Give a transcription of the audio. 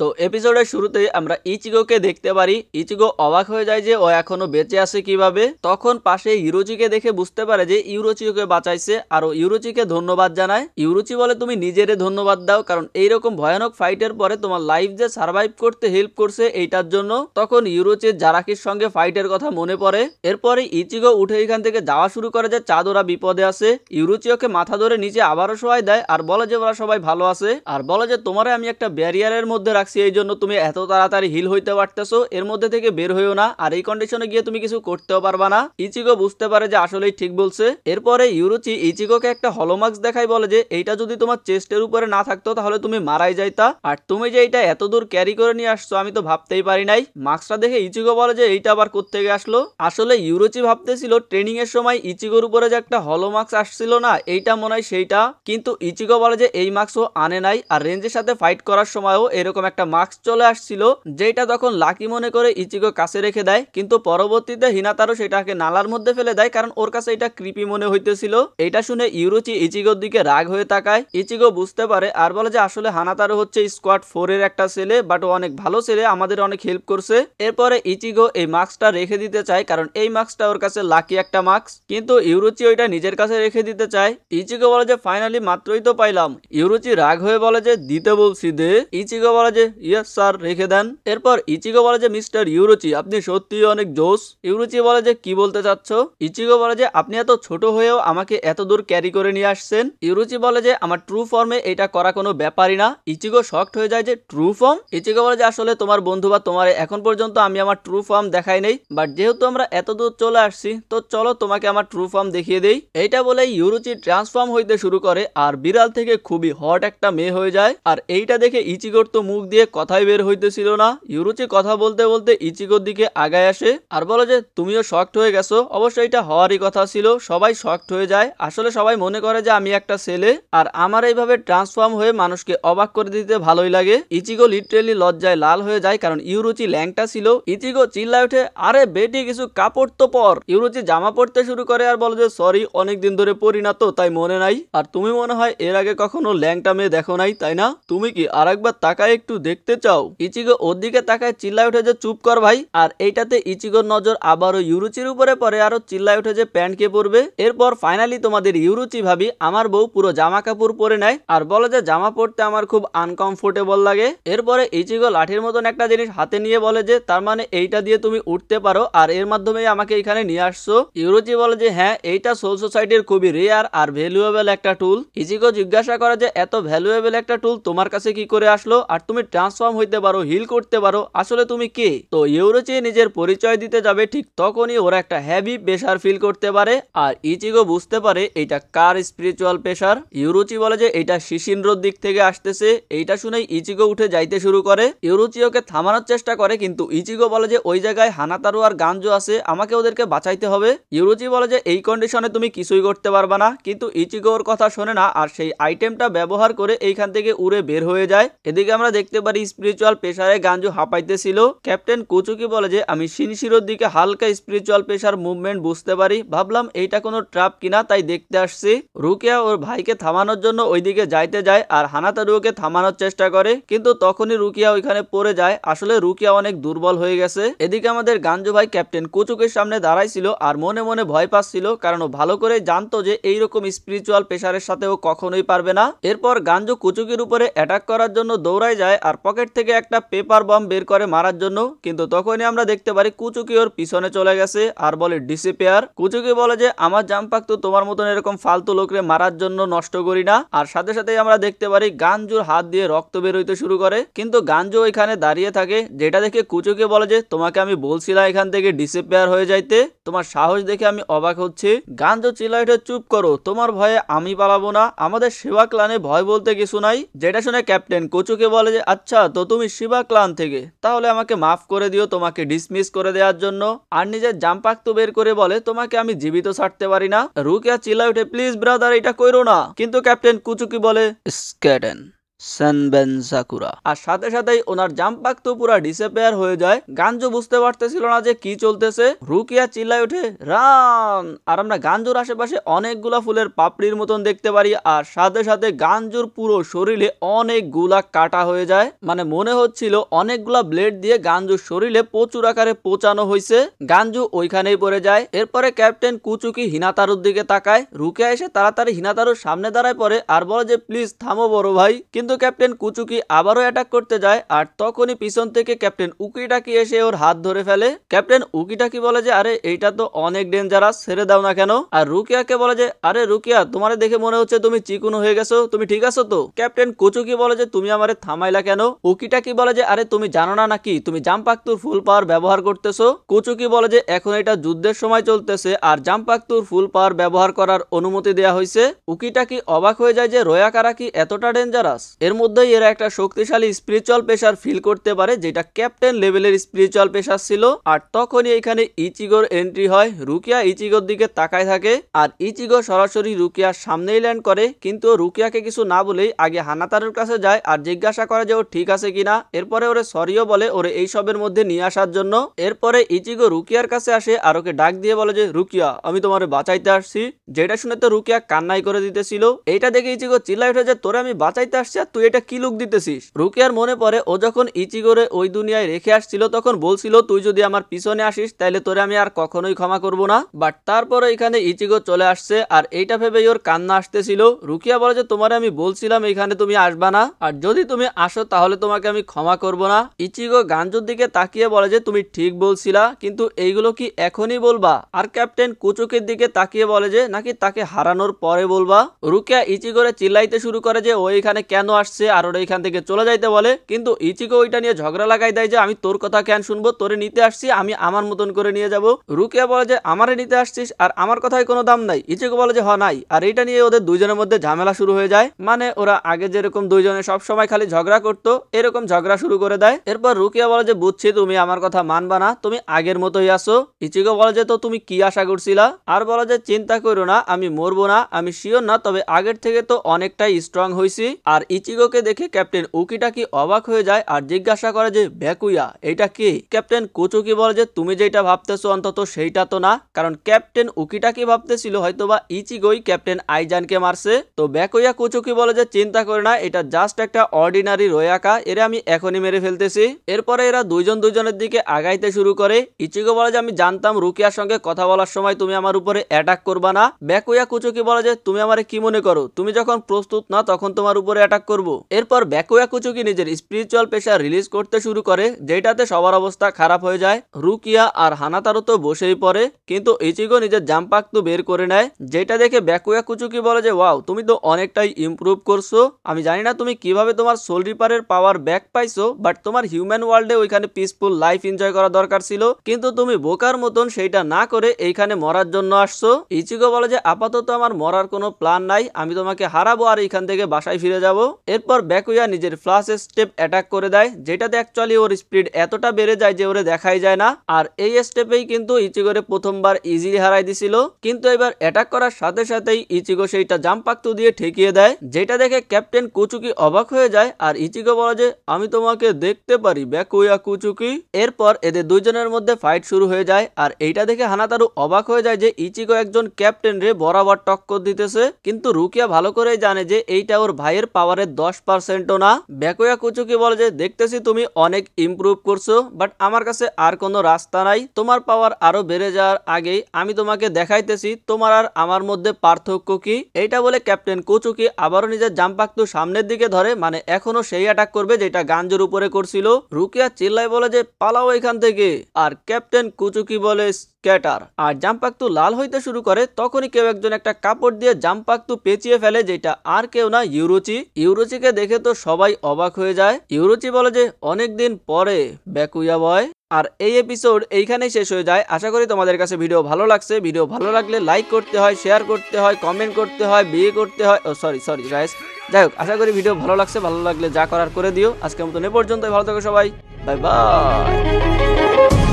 তো এপিসোডের শুরুতেই আমরা ইচিগোকে দেখতে পারি। ইচিগো অবাক হয়ে যায় যে ও এখনো বেঁচে আছে কিভাবে। তখন পাশে ইউরোচিকে দেখে বুঝতে পারে যে ইউরোচি ওকে বাঁচাইছে আর ও ইউরোচিকে ধন্যবাদ জানায়। ইউরোচি বলে তুমি নিজেরে ধন্যবাদ দাও, কারণ এইরকম ভয়ানক ফাইটের পরে তোমার লাইফ যে সার্ভাইভ করতে হেল্প করছে এইটার জন্য। তখন ইউরোচির জারাকির সঙ্গে ফাইটের কথা মনে পড়ে। এরপরে ইচিগো উঠে এখান থেকে যাওয়া শুরু করে যে চাঁদ ওরা বিপদে আছে। ইউরোচি ওকে মাথা ধরে নিচে আবারও শোয়াই দেয় আর বলে যে ওরা সবাই ভালো আছে, আর বলে যে তোমারে আমি একটা ব্যারিয়ারের মধ্যে রাখছি, এই জন্য তুমি এত তাড়াতাড়ি হিল হইতে পারতেছো, এর মধ্যে থেকে বের হইও না, আর এই কন্ডিশনে গিয়ে তুমি কিছু করতেও পারবা না। ইচিগো বুঝতে পারে যে আসলেই ঠিক বলছে। এরপরে ইউরোচি ইচিগোকে একটা হলোমার্কস দেখাই, বলে যে এইটা যদি তোমার চেস্টের উপরে না থাকতো তাহলে তুমি মারাই যাইতা, আর তুমি যে এইটা এত দূর ক্যারি করে নিয়ে আসছো আমি তো ভাবতেই পারি নাই। মার্কসটা দেখে ইচিগো বলে যে এইটা আবার কোত্থেকে আসলো। আসলে ইউরোচি ভাবতেছিল ট্রেনিং এর সময় ইচিগোর উপরে যে একটা হলোমার্কস আসছিল না, এইটা মনে হয় সেইটা, কিন্তু ইচিগো বলে যে এই মার্কসও আনে নাই, আর রেঞ্জের সাথে ফাইট করার সময়ও এরকম একটা মার্কস চলে আসছিল, যেটা তখন লাকি মনে করে ইচিগো কাছে রেখে দেয়, কিন্তু পরবর্তীতে হিনাতারো সেটাকে নালার মধ্যে ফেলে দেয়, কারণ ওর কাছে এটা ক্রিপি মনে হইতেছিল। এটা শুনে ইউরোচি ইচিগোর দিকে রাগ হয়ে তাকায়। ইচিগো বুঝতে পারে আর বলে যে আসলে হানাতারো হচ্ছে স্কোয়াড 4 এর একটা ছেলে, বাট ও অনেক ভালো ছেলে, আমাদের অনেক হেল্প করছে। এরপরে ইচিগো এই মার্কসটা রেখে দিতে চায়, কারণ এই মার্কসটা ওর কাছে লাকি একটা মার্কস, কিন্তু ইউরোচি ওইটা নিজের কাছে রেখে দিতে চায়। ইচিগো বলে যে ফাইনালি মাত্রই তো পাইলাম। ইউরোচি রাগ হয়ে বলে যে দিতে বলছি দে। ইচিগো বলে যে ইয়েস স্যার, রেখে দেন। এরপর ইচিগো বলে যে মিস্টার ইউরোচি আপনি সত্যিই অনেক জোস। ইউরোচি বলে যে কি বলতে চাচ্ছ? ইচিগো বলে যে আপনি এত ছোট হয়েও আমাকে এত দূর ক্যারি করে নিয়ে আসছেন। ইউরোচি বলে যে আমার ট্রু ফর্মে এটা করা কোনো ব্যাপারই না। ইচিগো শকড হয়ে যায় যে ট্রু ফর্ম? ইচিগো বলে যে আসলে তোমার বন্ধু বা তোমার এখন পর্যন্ত আমি আমার ট্রু ফর্ম দেখাই নেই, বাট যেহেতু আমরা এত দূর চলে আসছি তো চলো তোমাকে আমার ট্রু ফর্ম দেখিয়ে দেই। এইটা বলে ইউরোচি ট্রান্সফর্ম হইতে শুরু করে আর বিড়াল থেকে খুবই হট একটা মেয়ে হয়ে যায়। আর এইটা দেখে ইচিগোর তো মুখ দিয়ে কথাই বের হইতেছিল না। ইউরোচি কথা বলতে বলতে ইচিগোর দিকে আগায় আসে আর বলে যে তুমিও শকড হয়ে গেছো। অবশ্যই এটা হওয়ারই কথা ছিল, সবাই শকড হয়ে যায়। আসলে সবাই মনে করে যে আমি একটা ছেলে, আর আমার এইভাবে ট্রান্সফর্ম হয়ে মানুষকে অবাক করে দিতে ভালোই লাগে। ইচিগো লিটারেলি লজ্জায় লাল হয়ে যায়, কারণ ইউরোচি ল্যাংটা ছিল। ইচিগো চিল্লায় ওঠে আরে বেটি কিছু কাপড় তো পর। ইউরোচি জামা পরতে শুরু করে আর বলে যে সরি, অনেকদিন ধরে পরি না তো তাই মনে নাই। আর তুমি মনে হয় এর আগে কখনো ল্যাংটা মেয়ে দেখো নাই তাই না? তুমি কি আরেকবার তাকায় একটু দেখতে চাও? ইচিগো ওর দিকে তাকায় চিল্লায় ওঠে যে চুপ কর ভাই। আর এইটাতে ইচিগোর নজর আবারও ইউরোচির উপরে পড়ে, আরো চিল্লায় ওঠে যে প্যান্ট কে পরবে। এরপর ফাইনালি তোমাদের ইউরোচি ভাবি আমার বউ পুরো জামা কাপড় পরে নেয় আর বলে যে জামা পরতে আমার খুব আনকমফোর্টেবল লাগে। এরপরে ইচিগো লাঠির মতন একটা জিনিস হাতে নিয়ে বলে যে তার মানে এইটা দিয়ে তুমি উঠতে পারো আর এর মাধ্যমে আমাকে এখানে নিয়ে আসছো। ইউরোচি বলে যে হ্যাঁ, এইটা সোল সোসাইটির খুবই রেয়ার আর ভ্যালুয়েবল একটা টুল। ইচিগো জিজ্ঞাসা করে যে এত ভ্যালুয়েবল একটা টুল তোমার কাছে কি করে আসলো, আর তুমি ট্রান্সফর্ম হইতে পারো, হিল করতে পারো, আসলে তুমি কে? তো ইউরোচি নিজের পরিচয় দিতে যাবে, ঠিক তখনই ওরা একটা হেভি প্রেসার ফিল করতে পারে আর ইচিগো বুঝতে পারে এইটা কার স্পিরিচুয়াল প্রেসার। ইউরোচি বলে যে এইটা শিশিনরোর দিক থেকে আসতেছে। এইটা শুনেই ইচিগো উঠে যাইতে শুরু করে। ইউরোচি ওকে থামানোর চেষ্টা করে, কিন্তু ইচিগো বলে যে ওই জায়গায় হানাতারু আর গাঞ্জো আছে, আমাকে ওদেরকে বাঁচাইতে হবে। ইউরোচি বলে যে এই কন্ডিশনে তুমি কিছুই করতে পারবা না, কিন্তু ইচিগো ওর কথা শোনে না আর সেই আইটেমটা ব্যবহার করে এইখান থেকে উড়ে বের হয়ে যায়। এদিকে আমরা দেখতে পারি স্পিরিচুয়াল প্রেসারে গাঞ্জো হাঁপাইতেছিল। ক্যাপ্টেন কুচুকি বলে যে আমি শিনশিরোর দিকে হালকা স্পিরিচুয়াল প্রেসার মুভমেন্ট বুঝতে পারি, ভাবলাম এইটা কোনো ট্র্যাপ কিনা তাই দেখতে আসছি। রুকিয়া ওর ভাইকে থামানোর জন্য ওইদিকে যাইতে যায় আর হানাতারুকে থামানোর চেষ্টা করে, কিন্তু তখনই রুকিয়া ওইখানে পড়ে যায়। আসলে রুকিয়া অনেক দুর্বল হয়ে গেছে। এদিকে আমাদের গাঞ্জো ভাই ক্যাপ্টেন কুচুকির সামনে দাঁড়াইছিল আর মনে মনে ভয় পাচ্ছিল, কারণ ও ভালো করে জানতো যে এইরকম স্পিরিচুয়াল প্রেসারের সাথে ও কখনোই পারবে না। এরপর গাঞ্জো কুচুকির উপরে অ্যাটাক করার জন্য দৌড়ায় যায় আর পকেট থেকে একটা পেপার বম বের করে মারার জন্য, কিন্তু তখনই আমরা দেখতে পারি কুচুকি ওর পিছনে চলে গেছে আর বলে ডিসিপিয়ার। কুচুকি বলে যে আমার জাম্পাক তো তোমার মতন এরকম ফালতু লোকরে মারার জন্য নষ্ট করি না। আর সাথে সাথেই আমরা দেখতে পারি গাঞ্জোর হাত দিয়ে রক্ত বের হইতে শুরু করে, কিন্তু গাঞ্জো ওইখানে দাঁড়িয়ে থাকে, যেটা দেখে কুচুকি বলে যে তোমাকে আমি বলছিলাম এখান থেকে ডিসিপিয়ার হয়ে যাইতে, তোমার সাহস দেখে আমি অবাক হচ্ছি। গাঞ্জো চিল্লায় ওঠে চুপ করো, তোমার ভয়ে আমি পালাবো না, আমাদের শিবা ক্লানে ভয় বলতে কিছু নাই। যেটা শুনে ক্যাপ্টেন কুচুকি বলে যে আচ্ছা তো তুমি শিবা ক্লান থেকে, তাহলে আমাকে মাফ করে দিও তোমাকে ডিসমিস করে দেওয়ার জন্য। আর নিজের জাম্পাক তো বের করে বলে তোমাকে আমি জীবিত ছাড়তে পারি না। রুকিয়া চিল্লায় ওঠে প্লিজ ব্রাদার এটা কইরো না, কিন্তু ক্যাপ্টেন কুচুকি বলে স্কেটেন। সেনবেন সাকুরা। আর সাথে সাথেই ওনার জাম্পাক তো পুরো ডিসঅ্যাপিয়ার হয়ে যায়। গাঞ্জু বুঝতে পারতেছিল না যে কি চলতেছে। রুকিয়া চিল্লায় ওঠে রান। আর আমরা গাঞ্জুর আশেপাশে অনেকগুলা ফুলের পাপড়ির মতন দেখতে পারি। আর সাথে সাথে গাঞ্জুর পুরো শরীরে অনেকগুলা কাটা হয়ে যায়, মানে মনে হচ্ছিল অনেকগুলা ব্লেড দিয়ে গাঞ্জুর শরীরে প্রচুর আকারে পচানো হয়েছে। গাঞ্জু ওইখানেই পড়ে যায়। এরপরে ক্যাপ্টেন কুচুকি হিনাতারুর দিকে তাকায়। রুকিয়া এসে তাড়াতাড়ি হিনাতারুর সামনে দাঁড়ায় পড়ে আর বলে যে প্লিজ থামো বড় ভাই। কিন্তু ক্যাপ্টেন কুচুকি আবারও অ্যাটাক করতে যায়। আর তখনই পিছন থেকে ক্যাপ্টেন উকিটাকি এসে ওর হাত ধরে ফেলে। ক্যাপ্টেন উকিটাকি বলে যে আরে এইটা তো অনেক ডেঞ্জারাস, ছেড়ে দাও না কেন। আর রুকিয়াকে বলে যে আরে রুকিয়া, তোমারে দেখে মনে হচ্ছে তুমি চিকুন হয়ে গেছো, তুমি ঠিক আছো তো? ক্যাপ্টেন কুচুকি বলে যে তুমি আমারে থামাইলা কেন? উকিটাকি বলে যে আরে তুমি জানো না নাকি তুমি জাম্পাক্তুর ফুল পাওয়ার ব্যবহার করতেছো? কুচুকি বলে যে এখন এটা যুদ্ধের সময় চলতেছে আর জাম্পাক্তুর ফুল পাওয়ার ব্যবহার করার অনুমতি দেওয়া হয়েছে। উকিটাকি অবাক হয়ে যায় যে রয়াকারা কি এতটা ডেঞ্জারাস। এর মধ্যেই এরা একটা শক্তিশালী স্পিরিচুয়াল প্রেসার ফিল করতে পারে, যেটা ক্যাপ্টেন লেভেলের স্পিরিচুয়াল প্রেসার ছিল। আর তখনই এখানে ইচিগোর এন্ট্রি হয়। রুকিয়া ইচিগোর দিকে তাকায় থাকে আর ইচিগো সরাসরি রুকিয়ার সামনেই ল্যান্ড করে। কিন্তু রুকিয়াকে কিছু না বলেই আগে হানাতারুর কাছে যায় আর জিজ্ঞাসা করে যে ও ঠিক আছে কিনা। এরপরে ওরে সরিও বলে ওরে এইসবের মধ্যে নিয়ে আসার জন্য। এরপরে ইচিগো রুকিয়ার কাছে আসে আর ওকে ডাক দিয়ে বলে যে রুকিয়া, আমি তোমারে বাঁচাইতে আসছি। যেটা শুনে তো রুকিয়া কান্নাই করে দিতেছিল। এইটা দেখে ইচিগো চিল্লাই ওঠে যে তোরে আমি বাঁচাইতে আসছি আর তুই এটা কি লুক দিতেছিস। রুকিয়ার মনে পড়ে ও যখন ইচিগোরে ওই দুনিয়ায় রেখে আসছিল তখন বলছিল তুই যদি আমার পিছনে আসিস তাহলে তোরে আমি আর কখনোই ক্ষমা করব না। বাট তারপরে এখানে ইচিগো চলে আসছে আর এইটা ভেবে ওর কান্না আসতেছিল। রুকিয়া বলে যে তোমারে আমি বলছিলাম এখানে তুমি আসবা না, আর যদি তুমি আসো তাহলে তোমাকে আমি ক্ষমা করব না। ইচিগো গাঞ্জুর দিকে তাকিয়ে বলে যে তুমি ঠিক বলছিলা, কিন্তু এইগুলো কি এখনই বলবা? আর ক্যাপ্টেন কুচুকির দিকে তাকিয়ে বলে যে নাকি তাকে হারানোর পরে বলবা। রুকিয়া ইচিগোরে চিল্লাইতে শুরু করে যে ও এখানে কেন আসছে আর ওরা এখান থেকে চলে যাইতে বলে। কিন্তু ইচিগো ওইটা নিয়ে ঝগড়া লাগাই দেয় যে আমি তোর কথা কেন শুনবো, তোরে নিতে আসছি, আমি আমার মতন করে নিয়ে যাব। রুকিয়া বলে যে আমারে নিতে আসছিস আর আমার কথায় কোনো দাম নাই। ইচিগো বলে যে নাই। আর এইটা নিয়ে ওদের দুইজনের মধ্যে ঝামেলা শুরু হয়ে যায়। মানে ওরা আগে যেরকম দুইজনে সব সময় খালি ঝগড়া করতো এরকম ঝগড়া শুরু করে দেয়। এরপর রুকিয়া বলে যে বুঝছি তুমি আমার কথা মানবা না, তুমি আগের মতোই আসো। ইচিগো বলে যে তো তুমি কি আশা করছিলা? আর বলে যে চিন্তা করো না, আমি মরবো না, আমি শিওর না, তবে আগের থেকে তো অনেকটাই স্ট্রং হইছি। আর ইচিগোকে দেখে ক্যাপ্টেন উকিটাকি অবাক হয়ে যায় আর জিজ্ঞাসা করে যে ব্যাকুয়া এটা কি? ক্যাপ্টেন কুচুকি বলে যে তুমি যেটা ভাবতেছো অন্তত সেইটা তো না, কারণ ক্যাপ্টেন উকিটাকি ভাবতেছিল হয়তোবা ইচিগোই ক্যাপ্টেন আইজানকে মারছে। তো ব্যাকুয়া কুচুকি বলে যে চিন্তা করে না, এটা জাস্ট একটা অর্ডিনারি রয়াকা, এরা আমি এখনই মেরে ফেলতেছি। এরপরে এরা দুইজন দুইজনের দিকে আগাইতে শুরু করে। ইচিগো বলে যে আমি জানতাম রুকিয়ার সঙ্গে কথা বলার সময় তুমি আমার উপরে অ্যাটাক করবা না। ব্যাকুয়া কুচুকি বলে যে তুমি আমারে কি মনে করো, তুমি যখন প্রস্তুত না তখন তোমার উপরে অ্যাটাক করব। এরপর ব্যাকুয়া কুচুকি নিজের স্পিরিচুয়াল প্রেসার রিলিজ করতে শুরু করে, যেটাতে সবার অবস্থা খারাপ হয়ে যায়। রুকিয়া আর হানাতারো তো বসেই পড়ে, কিন্তু ইচিগো নিজের জাম্পাক্তু বের করে নেয়, যেটা দেখে ব্যাকুয়া কুচুকি বলে যে ওয়াও, তুমি তো অনেকটাই ইমপ্রুভ করছো। আমি জানি না তুমি কিভাবে তোমার সোল রিপারের পাওয়ার ব্যাক পাইছো, বাট তোমার হিউম্যান ওয়ার্ল্ডে ওইখানে পিসফুল লাইফ এনজয় করা দরকার ছিল, কিন্তু তুমি বোকার মতন সেইটা না করে এইখানে মরার জন্য আসছো। ইচিগো বলে যে আপাতত আমার মরার কোনো প্ল্যান নাই, আমি তোমাকে হারাবো আর এইখান থেকে বাসায় ফিরে যাব। এরপর ব্যাকুয়া নিজের ফ্লাশ স্টেপ অ্যাটাক করে দেয়, যেটাতে অ্যাকচুয়ালি ওর স্পিড এতটা বেড়ে যায় যে ওরে দেখাই যায় না। আর এই স্টেপেই কিন্তু ইচিগোরে প্রথমবার ইজিলি হারাই দিছিল, কিন্তু এবার অ্যাটাক করার সাথে সাথেই ইচিগো সেইটা জাম্পাক্তু দিয়ে ঠেকিয়ে দেয়, যেটা দেখে ক্যাপ্টেন কুচুকি অবাক হয়ে যায়। আর ইচিগো বলে যে আমি তোমাকে দেখতে পারি ব্যাকুয়া কুচুকি। এরপর এদের দুইজনের মধ্যে ফাইট শুরু হয়ে যায়। আর এইটা দেখে হানাতারু অবাক হয়ে যায় যে ইচিগো একজন ক্যাপ্টেন রে বরাবর টক্কর দিতেছে, কিন্তু রুকিয়া ভালো করে জানে যে এইটা ওর ভাইয়ের পাওয়ারের 10%ও না। ব্যাকুয়া কুচুকি বলে যে দেখতেছি তুমি অনেক ইমপ্রুভ করছো, বাট আমার কাছে আর কোনো রাস্তা নাই, তোমার পাওয়ার আরো বেড়ে যাওয়ার আগেই আমি তোমাকে দেখাইতেছি তোমার আর আমার মধ্যে পার্থক্য কি। এইটা বলে ক্যাপ্টেন কুচুকি আবারও নিজের জাম্পাক্তু সামনের দিকে ধরে, মানে এখনো সেই অ্যাটাক করবে যেটা গাঞ্জুর উপরে করছিল। রুকিয়া চিল্লাই বলে যে পালাও এখান থেকে, আর ক্যাপ্টেন কুচুকি বলে স্ক্যাটার। আর জাম্পাক্তু লাল হইতে শুরু করে, তখনই কেউ একজন একটা কাপড় দিয়ে জাম্পাক্তু পেঁচিয়ে ফেলে, যেটা আর কেউ না ইউরোচি। ইউরোচিকে দেখে তো সবাই অবাক হয়ে যায়। ইউরোচি বলে যে অনেকদিন পরে ব্যাকুয়া বয়। আর এই এপিসোড এইখানেই শেষ হয়ে যায়। আশা করি তোমাদের কাছে ভিডিও ভালো লাগছে। ভিডিও ভালো লাগলে লাইক করতে হয়, শেয়ার করতে হয়, কমেন্ট করতে হয়, বিয়ে করতে হয়, ও সরি গাইস, যাই হোক, আশা করি ভিডিও ভালো লাগছে। ভালো লাগলে যা করার করে দিও। আজকের মতন এ পর্যন্তই, ভালো থাকো সবাই, বাই বাই।